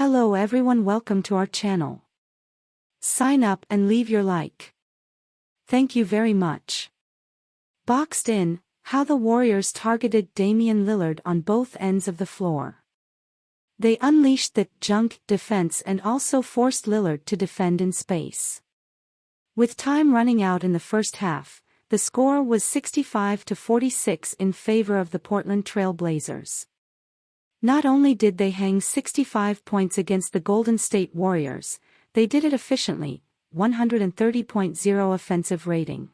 Hello everyone, welcome to our channel. Sign up and leave your like. Thank you very much. Boxed in, how the Warriors targeted Damian Lillard on both ends of the floor. They unleashed the junk defense and also forced Lillard to defend in space. With time running out in the first half, the score was 65-46 in favor of the Portland Trail Blazers. Not only did they hang 65 points against the Golden State Warriors, they did it efficiently, 130.0 offensive rating.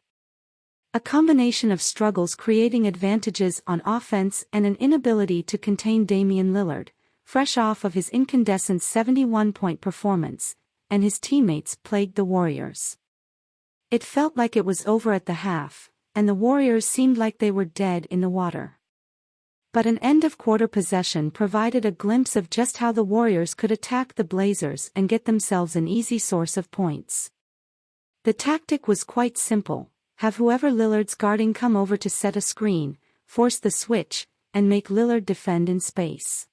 A combination of struggles creating advantages on offense and an inability to contain Damian Lillard, fresh off of his incandescent 71-point performance, and his teammates plagued the Warriors. It felt like it was over at the half, and the Warriors seemed like they were dead in the water. But an end-of-quarter possession provided a glimpse of just how the Warriors could attack the Blazers and get themselves an easy source of points. The tactic was quite simple: have whoever Lillard's guarding come over to set a screen, force the switch, and make Lillard defend in space.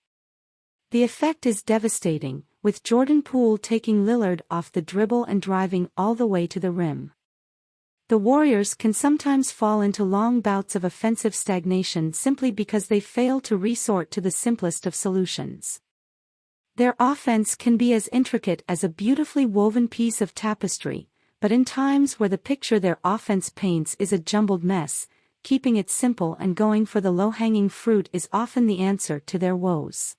The effect is devastating, with Jordan Poole taking Lillard off the dribble and driving all the way to the rim. The Warriors can sometimes fall into long bouts of offensive stagnation simply because they fail to resort to the simplest of solutions. Their offense can be as intricate as a beautifully woven piece of tapestry, but in times where the picture their offense paints is a jumbled mess, keeping it simple and going for the low-hanging fruit is often the answer to their woes.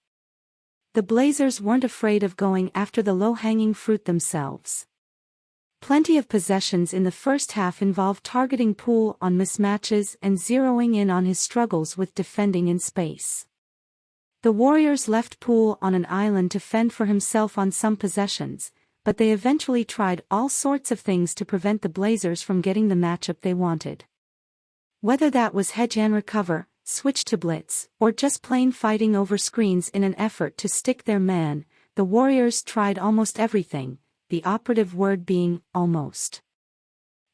The Blazers weren't afraid of going after the low-hanging fruit themselves. Plenty of possessions in the first half involved targeting Poole on mismatches and zeroing in on his struggles with defending in space. The Warriors left Poole on an island to fend for himself on some possessions, but they eventually tried all sorts of things to prevent the Blazers from getting the matchup they wanted. Whether that was hedge and recover, switch to blitz, or just plain fighting over screens in an effort to stick their man, the Warriors tried almost everything, the operative word being almost.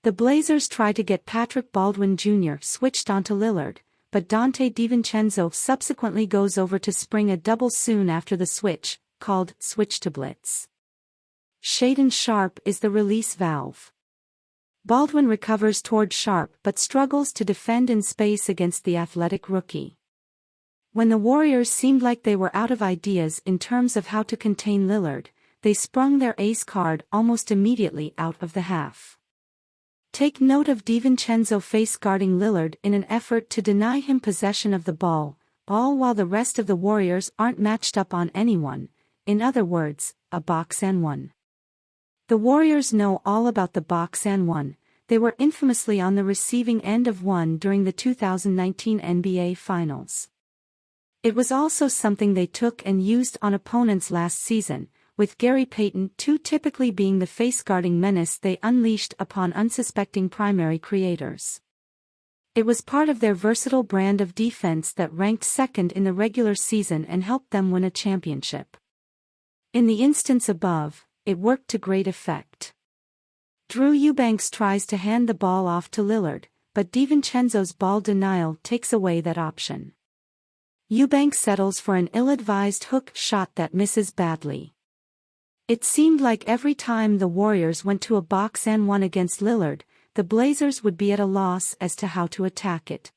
The Blazers tried to get Patrick Baldwin Jr. switched onto Lillard, but Donte DiVincenzo subsequently goes over to spring a double soon after the switch, called switch to blitz. Shaedon Sharpe is the release valve. Baldwin recovers toward Sharpe but struggles to defend in space against the athletic rookie. When the Warriors seemed like they were out of ideas in terms of how to contain Lillard, they sprung their ace card almost immediately out of the half. Take note of DiVincenzo face-guarding Lillard in an effort to deny him possession of the ball, all while the rest of the Warriors aren't matched up on anyone, in other words, a box and one. The Warriors know all about the box and one. They were infamously on the receiving end of one during the 2019 NBA Finals. It was also something they took and used on opponents last season, with Gary Payton too typically being the face-guarding menace they unleashed upon unsuspecting primary creators. It was part of their versatile brand of defense that ranked second in the regular season and helped them win a championship. In the instance above, it worked to great effect. Drew Eubanks tries to hand the ball off to Lillard, but DiVincenzo's ball denial takes away that option. Eubanks settles for an ill-advised hook shot that misses badly. It seemed like every time the Warriors went to a box and one against Lillard, the Blazers would be at a loss as to how to attack it.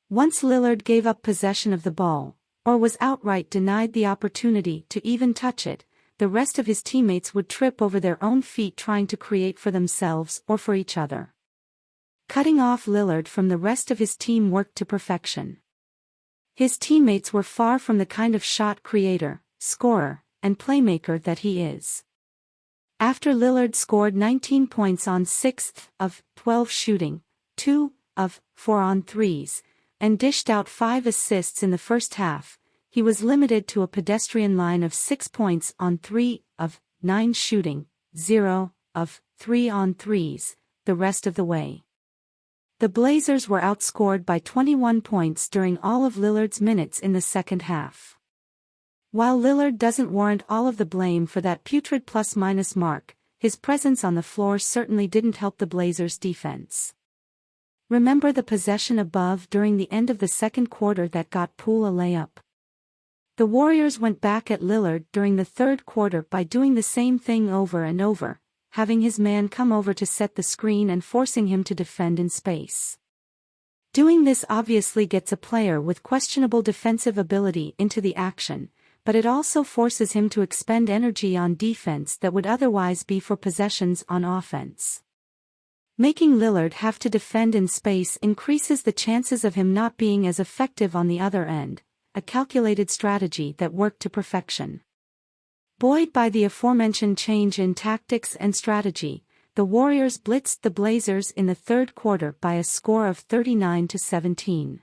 Once Lillard gave up possession of the ball, or was outright denied the opportunity to even touch it, the rest of his teammates would trip over their own feet trying to create for themselves or for each other. Cutting off Lillard from the rest of his team worked to perfection. His teammates were far from the kind of shot creator, scorer, and playmaker that he is. After Lillard scored 19 points on 6 of 12 shooting, 2 of 4 on threes, and dished out 5 assists in the first half, he was limited to a pedestrian line of 6 points on 3 of 9 shooting, 0 of 3 on threes, the rest of the way. The Blazers were outscored by 21 points during all of Lillard's minutes in the second half. While Lillard doesn't warrant all of the blame for that putrid plus-minus mark, his presence on the floor certainly didn't help the Blazers' defense. Remember the possession above during the end of the second quarter that got Poole a layup? The Warriors went back at Lillard during the third quarter by doing the same thing over and over, having his man come over to set the screen and forcing him to defend in space. Doing this obviously gets a player with questionable defensive ability into the action, but it also forces him to expend energy on defense that would otherwise be for possessions on offense. Making Lillard have to defend in space increases the chances of him not being as effective on the other end, a calculated strategy that worked to perfection. Buoyed by the aforementioned change in tactics and strategy, the Warriors blitzed the Blazers in the third quarter by a score of 39-17.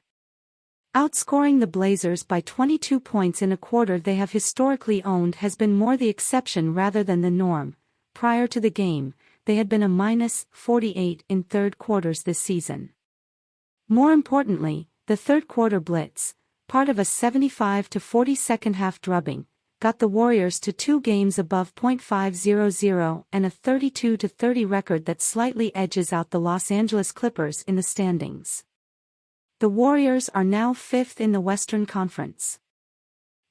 Outscoring the Blazers by 22 points in a quarter they have historically owned has been more the exception rather than the norm. Prior to the game, they had been a -48 in third quarters this season. More importantly, the third quarter blitz, part of a 75-40 second-half drubbing, got the Warriors to 2 games above .500 and a 32-30 record that slightly edges out the Los Angeles Clippers in the standings. The Warriors are now 5th in the Western Conference.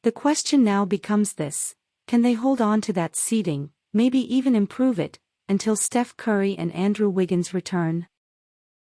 The question now becomes this: can they hold on to that seeding, maybe even improve it, until Steph Curry and Andrew Wiggins return?